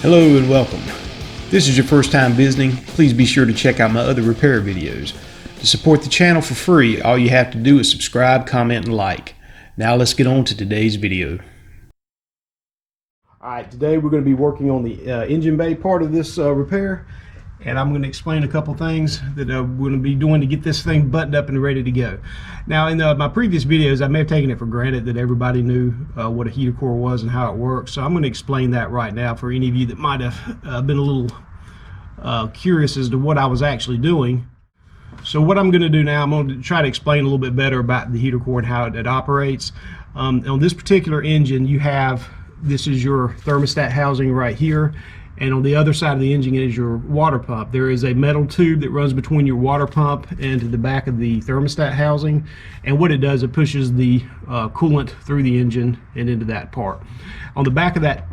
Hello and welcome. If this is your first time visiting, please be sure to check out my other repair videos. To support the channel for free, all you have to do is subscribe, comment, and like. Now let's get on to today's video. Alright, today we're going to be working on the engine bay part of this repair, and I'm going to explain a couple things that we're going to be doing to get this thing buttoned up and ready to go. Now in my previous videos I may have taken it for granted that everybody knew what a heater core was and how it works, so I'm going to explain that right now for any of you that might have been a little curious as to what I was actually doing. So what I'm going to do now, I'm going to try to explain a little bit better about the heater core and how it operates. On this particular engine, this is your thermostat housing right here, and on the other side of the engine is your water pump. There is a metal tube that runs between your water pump and to the back of the thermostat housing, and what it does, it pushes the coolant through the engine and into that part. On the back of that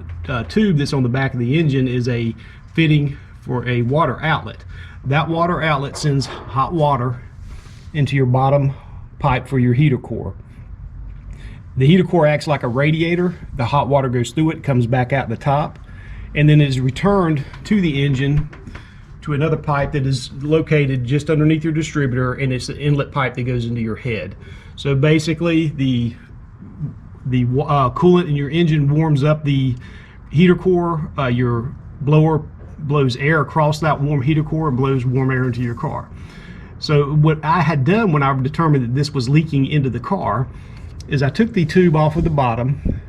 tube that's on the back of the engine is a fitting for a water outlet. That water outlet sends hot water into your bottom pipe for your heater core. The heater core acts like a radiator. The hot water goes through it, comes back out the top, and then is returned to the engine to another pipe that is located just underneath your distributor, and it's the inlet pipe that goes into your head. So basically the coolant in your engine warms up the heater core. Your blower blows air across that warm heater core and blows warm air into your car. So what I had done when I determined that this was leaking into the car is I took the tube off of the bottom.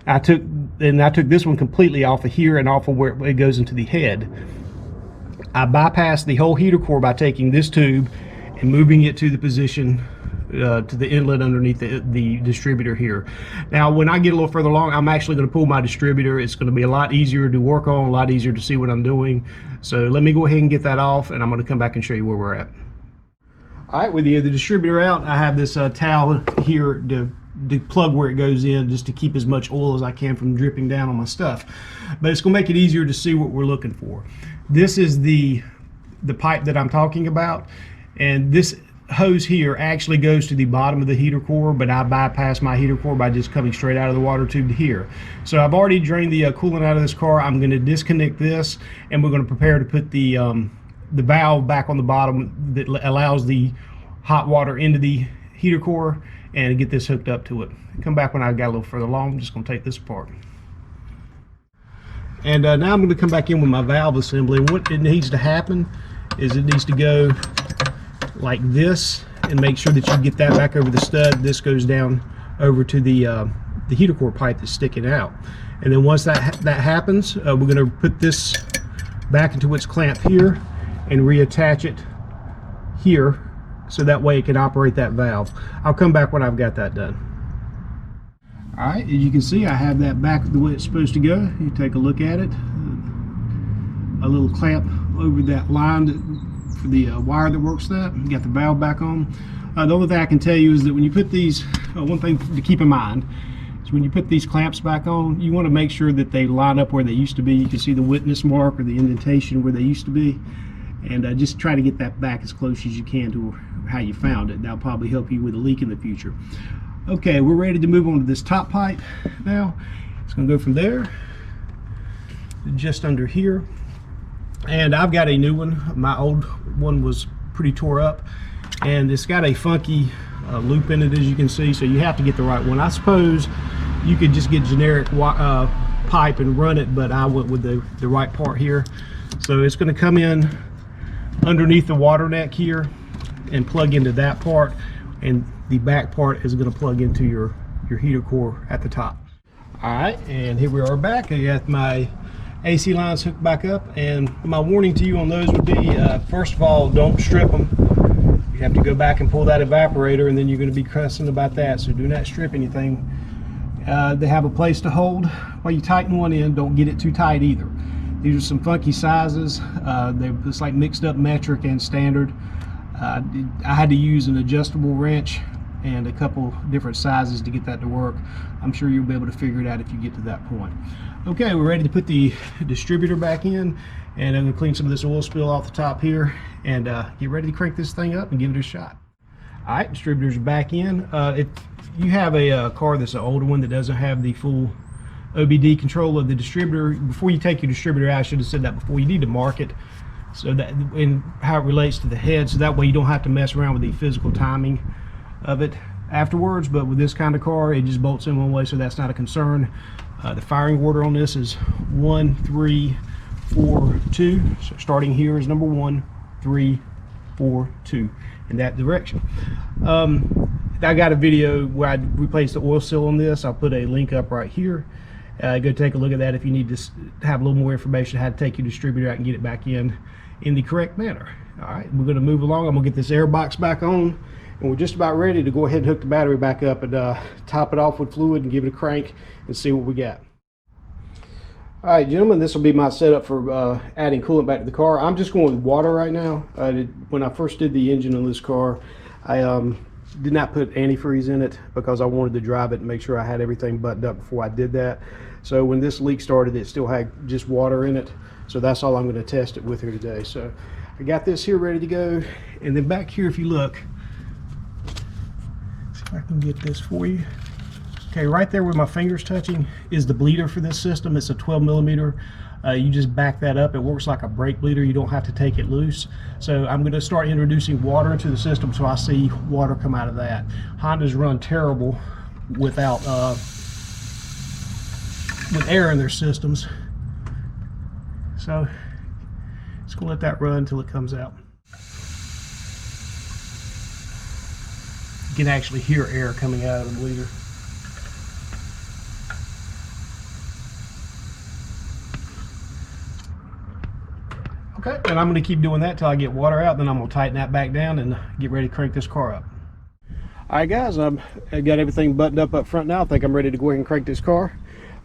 I took this one completely off of here and off of where it goes into the head. I bypassed the whole heater core by taking this tube and moving it to the position to the inlet underneath the distributor here. Now when I get a little further along, I'm actually going to pull my distributor. It's going to be a lot easier to work on, a lot easier to see what I'm doing. So let me go ahead and get that off, and I'm going to come back and show you where we're at. Alright, with the distributor out, I have this towel here to plug where it goes in, just to keep as much oil as I can from dripping down on my stuff. But it's going to make it easier to see what we're looking for. This is the pipe that I'm talking about, and this hose here actually goes to the bottom of the heater core, but I bypass my heater core by just coming straight out of the water tube to here. So I've already drained the coolant out of this car. I'm going to disconnect this, and we're going to prepare to put the valve back on the bottom that allows the hot water into the heater core, and get this hooked up to it. Come back when I got a little further along. I'm just going to take this apart. And now I'm going to come back in with my valve assembly. What it needs to happen is it needs to go like this, and make sure that you get that back over the stud. This goes down over to the heater core pipe that's sticking out. And then once that happens, we're going to put this back into its clamp here and reattach it here, so that way it can operate that valve. I'll come back when I've got that done. Alright, as you can see, I have that back the way it's supposed to go. You take a look at it. A little clamp over that line for the wire that works that. You got the valve back on. The only thing I can tell you is that when you put these, one thing to keep in mind is when you put these clamps back on, you want to make sure that they line up where they used to be. You can see the witness mark or the indentation where they used to be. And just try to get that back as close as you can to how you found it. That'll probably help you with a leak in the future. Okay, we're ready to move on to this top pipe now. It's going to go from there to just under here. And I've got a new one. My old one was pretty tore up, and it's got a funky loop in it, as you can see, so you have to get the right one. I suppose you could just get generic pipe and run it, but I went with the right part here. So it's going to come in underneath the water neck here and plug into that part, and the back part is going to plug into your heater core at the top. Alright, and here we are back. I got my AC lines hooked back up, and my warning to you on those would be, first of all, don't strip them. You have to go back and pull that evaporator, and then you're going to be cussing about that, so do not strip anything. They have a place to hold while you tighten one in. Don't get it too tight either. These are some funky sizes. It's like mixed up metric and standard. I had to use an adjustable wrench and a couple different sizes to get that to work. I'm sure you'll be able to figure it out if you get to that point. Okay, we're ready to put the distributor back in, and I'm going to clean some of this oil spill off the top here and get ready to crank this thing up and give it a shot. Alright, distributor's back in. If you have a car that's an older one that doesn't have the full OBD control of the distributor. Before you take your distributor out, I should have said that before, you need to mark it so that, and how it relates to the head, so that way you don't have to mess around with the physical timing of it afterwards. But with this kind of car, it just bolts in one way, so that's not a concern. The firing order on this is 1, 3, 4, 2. So starting here is number 1, 3, 4, 2 in that direction. I got a video where I replaced the oil seal on this. I'll put a link up right here. Go take a look at that if you need to have a little more information how to take your distributor out and get it back in the correct manner. All right, we're going to move along. I'm going to get this air box back on, and we're just about ready to go ahead and hook the battery back up and top it off with fluid and give it a crank and see what we got. All right, gentlemen, this will be my setup for adding coolant back to the car. I'm just going with water right now. When I first did the engine on this car, I did not put antifreeze in it because I wanted to drive it and make sure I had everything buttoned up before I did that. So when this leak started, it still had just water in it. So that's all I'm going to test it with here today. So I got this here ready to go. And then back here, if you look, see if I can get this for you. Okay, right there where my finger's touching is the bleeder for this system. It's a 12 millimeter. You just back that up. It works like a brake bleeder. You don't have to take it loose. So I'm going to start introducing water into the system so I see water come out of that. Hondas run terrible without with air in their systems. So just going to let that run until it comes out. You can actually hear air coming out of the bleeder. Okay, and I'm going to keep doing that till I get water out, then I'm going to tighten that back down and get ready to crank this car up. Alright guys, I've got everything buttoned up front now. I think I'm ready to go ahead and crank this car.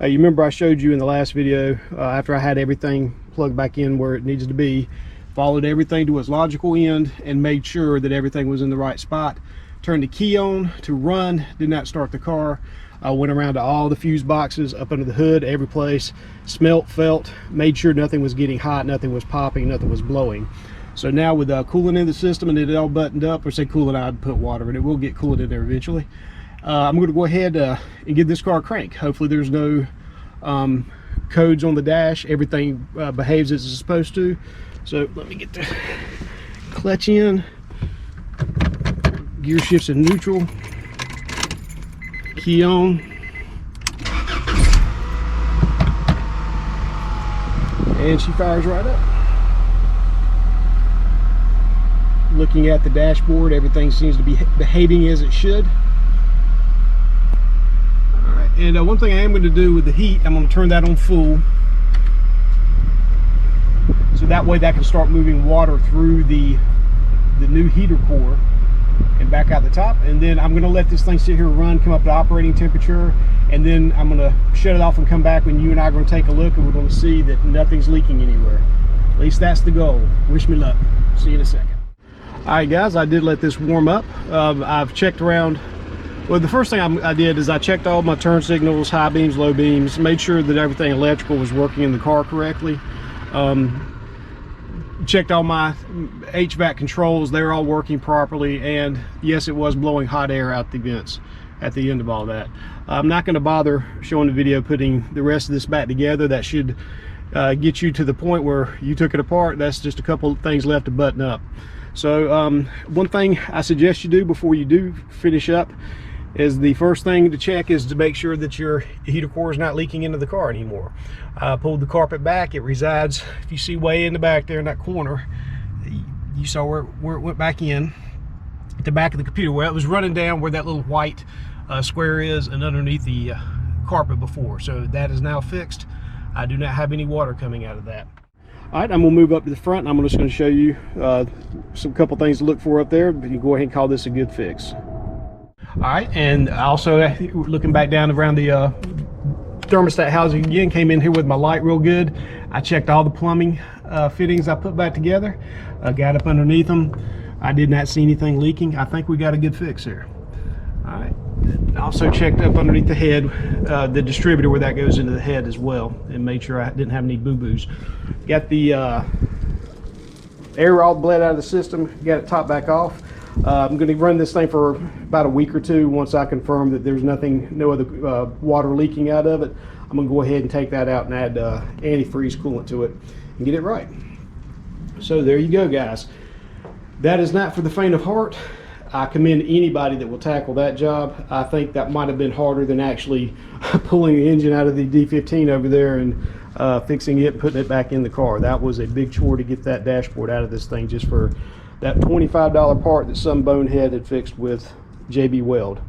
You remember I showed you in the last video, after I had everything plugged back in where it needs to be, followed everything to its logical end and made sure that everything was in the right spot. Turned the key on to run, did not start the car. I went around to all the fuse boxes, up under the hood, every place, smelt, felt, made sure nothing was getting hot, nothing was popping, nothing was blowing. So now with coolant in the system and it all buttoned up, or say coolant, I'd put water in it. We'll get coolant in there eventually. I'm going to go ahead and give this car a crank. Hopefully there's no codes on the dash. Everything behaves as it's supposed to. So let me get the clutch in. Gear shifts in neutral. Key on. And she fires right up. Looking at the dashboard, everything seems to be behaving as it should. Alright, and one thing I am going to do with the heat, I'm going to turn that on full. So that way that can start moving water through the new heater core and back out the top. And then I'm going to let this thing sit here and run, come up to operating temperature, and then I'm going to shut it off and come back when you and I are going to take a look, and we're going to see that nothing's leaking anywhere. At least that's the goal. Wish me luck. See you in a second. Alright guys, I did let this warm up. I've checked around. Well, the first thing I did is I checked all my turn signals, high beams, low beams, made sure that everything electrical was working in the car correctly. Checked all my HVAC controls, they're all working properly, and yes, it was blowing hot air out the vents at the end of all that. I'm not going to bother showing the video putting the rest of this back together. That should get you to the point where you took it apart. That's just a couple of things left to button up. So one thing I suggest you do before you do finish up is the first thing to check is to make sure that your heater core is not leaking into the car anymore. I pulled the carpet back. It resides, if you see way in the back there in that corner, you saw where it went back in at the back of the computer. Well, it was running down where that little white square is and underneath the carpet before. So that is now fixed. I do not have any water coming out of that. All right, I'm gonna move up to the front and I'm just gonna show you some couple things to look for up there, but you can go ahead and call this a good fix. All right, and also looking back down around the thermostat housing again, came in here with my light real good. I checked all the plumbing fittings I put back together. Got up underneath them. I did not see anything leaking. I think we got a good fix there. All right, also checked up underneath the head, the distributor where that goes into the head as well, and made sure I didn't have any boo-boos. Got the air all bled out of the system, got it topped back off. I'm going to run this thing for about a week or two. Once I confirm that there's no other water leaking out of it, I'm gonna go ahead and take that out and add antifreeze coolant to it and get it right. So there you go, guys. That is not for the faint of heart. I commend anybody that will tackle that job. I think that might have been harder than actually pulling the engine out of the D15 over there and fixing it and putting it back in the car. That was a big chore to get that dashboard out of this thing just for that $25 part that some bonehead had fixed with JB Weld.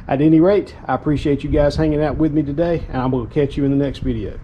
At any rate, I appreciate you guys hanging out with me today, and I'm going to catch you in the next video.